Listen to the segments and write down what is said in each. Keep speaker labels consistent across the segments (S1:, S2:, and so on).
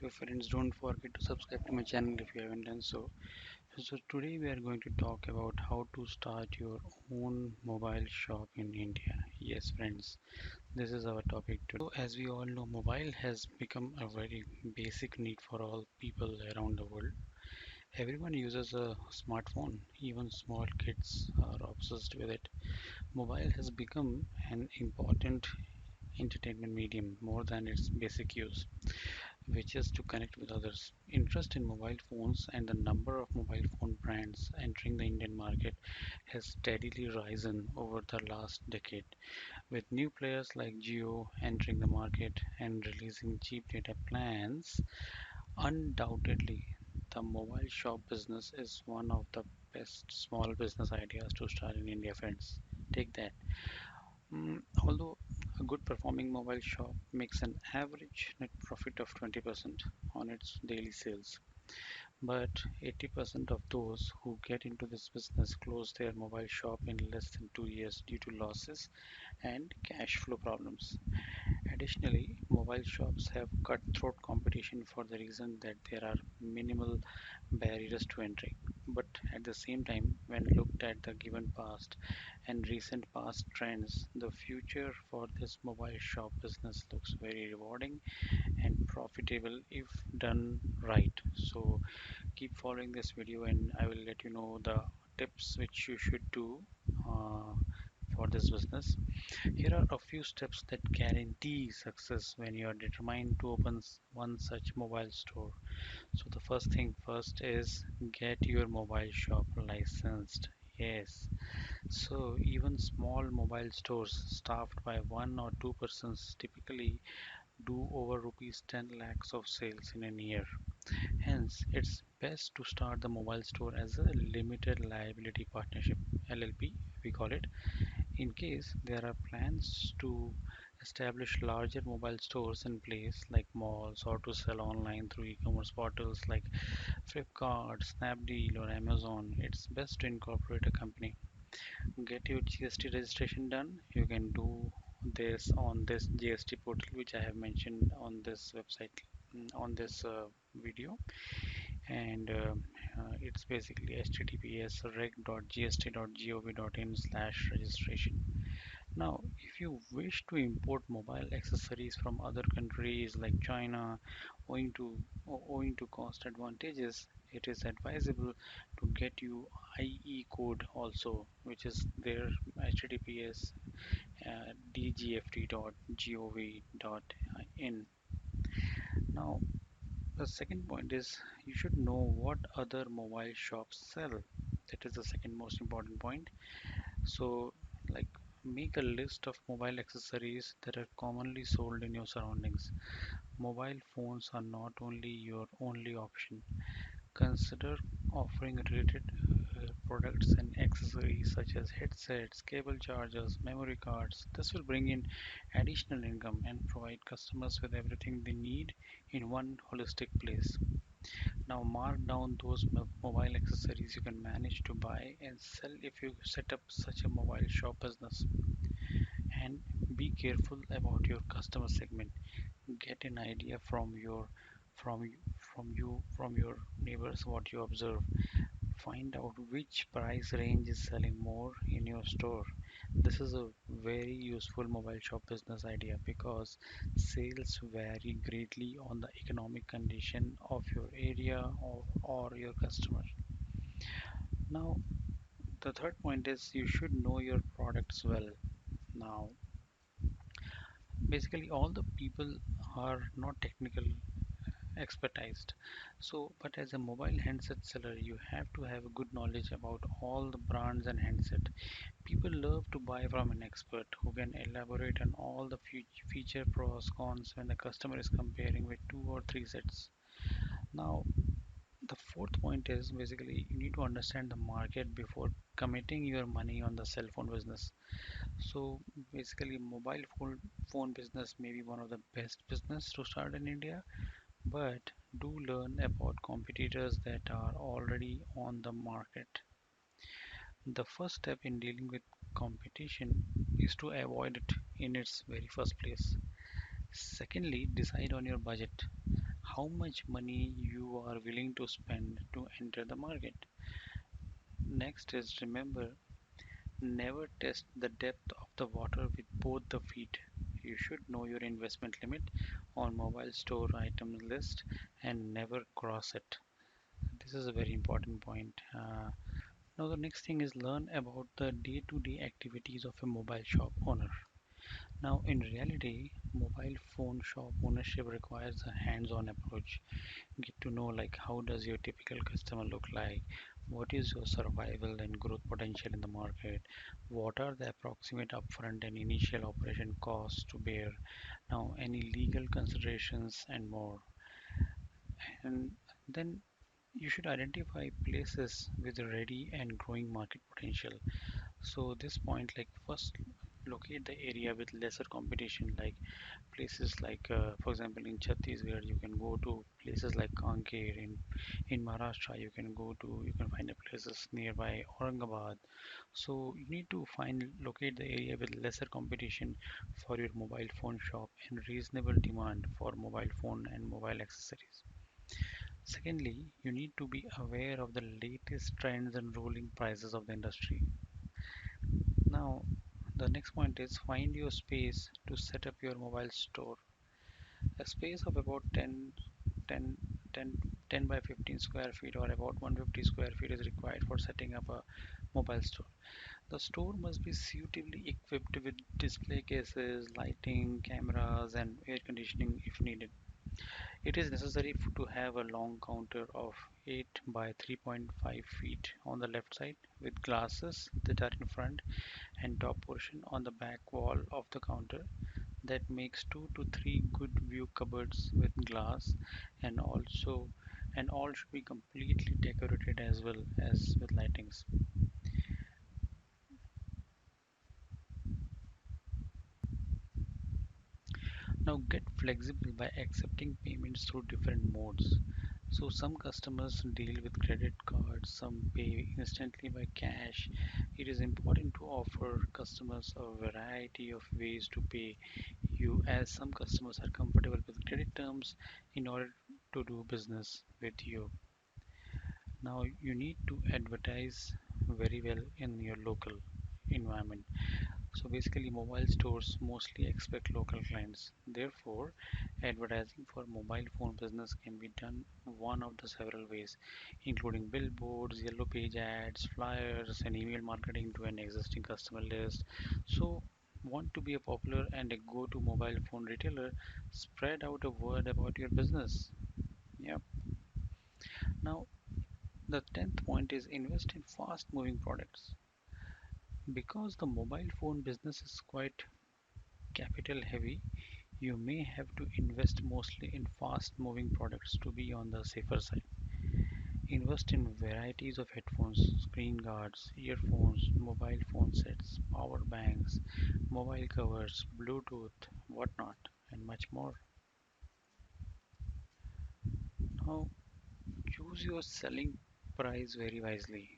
S1: Hello friends, don't forget to subscribe to my channel if you haven't done so. So today we are going to talk about how to start your own mobile shop in India. Yes friends, this is our topic today. So as we all know, mobile has become a very basic need for all people around the world. Everyone uses a smartphone, even small kids are obsessed with it. Mobile has become an important entertainment medium more than its basic use, which is to connect with others. Interest in mobile phones and the number of mobile phone brands entering the Indian market has steadily risen over the last decade, with new players like Jio entering the market and releasing cheap data plans. Undoubtedly, the mobile shop business is one of the best small business ideas to start in India, friends. Take that. Although a good performing mobile shop makes an average net profit of 20% on its daily sales, but 80% of those who get into this business close their mobile shop in less than 2 years due to losses and cash flow problems. Additionally, mobile shops have cutthroat competition for the reason that there are minimal barriers to entry. But at the same time, when looked at the given past and recent past trends, the future for this mobile shop business looks very rewarding and profitable if done right. So keep following this video and I will let you know the tips which you should do uh, for this business. Here are a few steps that guarantee success when you are determined to open one such mobile store. So the first thing first is get your mobile shop licensed. Yes. So even small mobile stores staffed by one or two persons typically do over rupees 10 lakhs of sales in a year. Hence, it's best to start the mobile store as a limited liability partnership, LLP we call it, in case there are plans to establish larger mobile stores in place like malls or to sell online through e-commerce portals like Flipkart, Snapdeal or Amazon, it's best to incorporate a company. Get your GST registration done. You can do this on this GST portal which I have mentioned on this website on this video, and it's basically https reg.gst.gov.in/registration. Now, if you wish to import mobile accessories from other countries like China, owing to cost advantages, it is advisable to get you IE code also, which is their https dgft.gov.in. Now, the second point is you should know what other mobile shops sell. That is the second most important point. So, like, make a list of mobile accessories that are commonly sold in your surroundings. Mobile phones are not only your only option. Consider offering related products and accessories such as headsets, cable chargers, memory cards. This will bring in additional income and provide customers with everything they need in one holistic place. Now mark down those mobile accessories you can manage to buy and sell if you set up such a mobile shop business. And be careful about your customer segment. Get an idea from you from your neighbors what you observe. Find out which price range is selling more in your store. This is a very useful mobile shop business idea because sales vary greatly on the economic condition of your area or your customer. Now, the third point is you should know your products well. Now, basically, all the people are not technical expertised. So, but as a mobile handset seller, you have to have a good knowledge about all the brands and handset. People love to buy from an expert who can elaborate on all the feature pros cons when the customer is comparing with two or three sets. Now, the fourth point is basically you need to understand the market before committing your money on the cell phone business. So basically, phone business may be one of the best business to start in India, but do learn about competitors that are already on the market. The first step in dealing with competition is to avoid it in its very first place. Secondly, decide on your budget. how much money you are willing to spend to enter the market. Next is remember, never test the depth of the water with both the feet. You should know your investment limit on mobile store item list and never cross it. This is a very important point. Now the next thing is learn about the day-to-day activities of a mobile shop owner. Now in reality, mobile phone shop ownership requires a hands-on approach. Get to know like how does your typical customer look like, what is your survival and growth potential in the market, what are the approximate upfront and initial operation costs to bear, now any legal considerations and more. And then you should identify places with ready and growing market potential. So this point, like first locate the area with lesser competition, like places like, for example, in Chhattisgarh, you can go to places like Kanker. In Maharashtra, you can find the places nearby Aurangabad. So you need to locate the area with lesser competition for your mobile phone shop and reasonable demand for mobile phone and mobile accessories. Secondly, you need to be aware of the latest trends and rolling prices of the industry. Now, the next point is find your space to set up your mobile store. A space of about 10, 10, 10 by 15 square feet or about 150 square feet is required for setting up a mobile store. The store must be suitably equipped with display cases, lighting, cameras, and air conditioning if needed. It is necessary to have a long counter of 8 by 3.5 feet on the left side with glasses that are in front and top portion on the back wall of the counter that makes 2 to 3 good view cupboards with glass and also and all should be completely decorated as well as with lightings. Now get flexible by accepting payments through different modes. So some customers deal with credit cards, some pay instantly by cash. It is important to offer customers a variety of ways to pay you as some customers are comfortable with credit terms in order to do business with you. Now you need to advertise very well in your local environment. So basically mobile stores mostly expect local clients. Therefore, advertising for mobile phone business can be done one of the several ways, including billboards, yellow page ads, flyers, and email marketing to an existing customer list. So want to be a popular and a go-to mobile phone retailer, spread out a word about your business. Yep. Now, the 10th point is invest in fast moving products. Because the mobile phone business is quite capital heavy, you may have to invest mostly in fast moving products to be on the safer side. Invest in varieties of headphones, screen guards, earphones, mobile phone sets, power banks, mobile covers, Bluetooth, whatnot, and much more. Now, choose your selling price very wisely.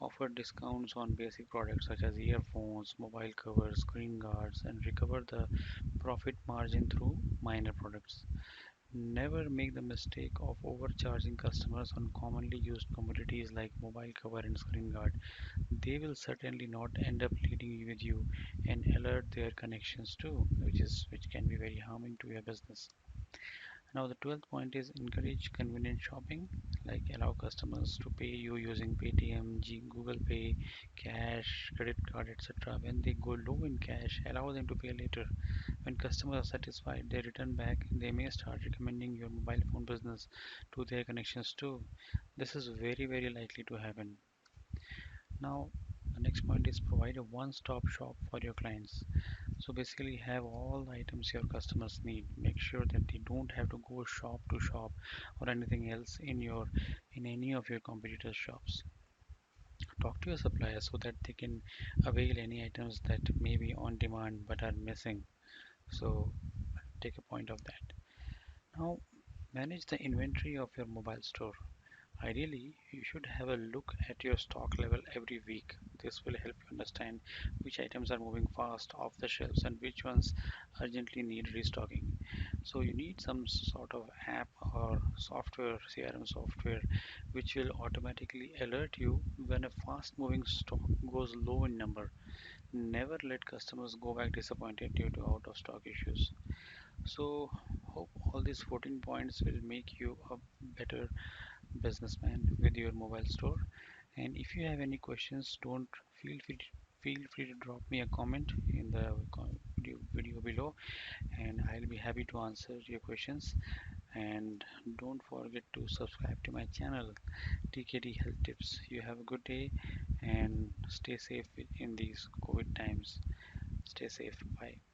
S1: Offer discounts on basic products such as earphones, mobile covers, screen guards, and recover the profit margin through minor products. Never make the mistake of overcharging customers on commonly used commodities like mobile cover and screen guard. They will certainly not end up leading you with you and alert their connections too, which can be very harming to your business. Now the 12th point is encourage convenient shopping, like allow customers to pay you using Paytm, Google Pay, cash, credit card, etc. When they go low in cash, allow them to pay later. When customers are satisfied, they return back. They may start recommending your mobile phone business to their connections too. This is very, very likely to happen. Now, the next point is provide a one-stop shop for your clients. So basically have all the items your customers need. Make sure that they don't have to go shop to shop or anything else in any of your competitors' shops. Talk to your suppliers so that they can avail any items that may be on demand but are missing. So take a point of that. Now, manage the inventory of your mobile store. Ideally, you should have a look at your stock level every week. This will help you understand which items are moving fast off the shelves and which ones urgently need restocking. So you need some sort of app or software, CRM software, which will automatically alert you when a fast moving stock goes low in number. Never let customers go back disappointed due to out of stock issues. So hope all these 14 points will make you a better businessman with your mobile store. And if you have any questions, don't feel free to drop me a comment in the video below, and I'll be happy to answer your questions. And don't forget to subscribe to my channel, TKD Health Tips. You have a good day and stay safe in these COVID times. Stay safe. Bye.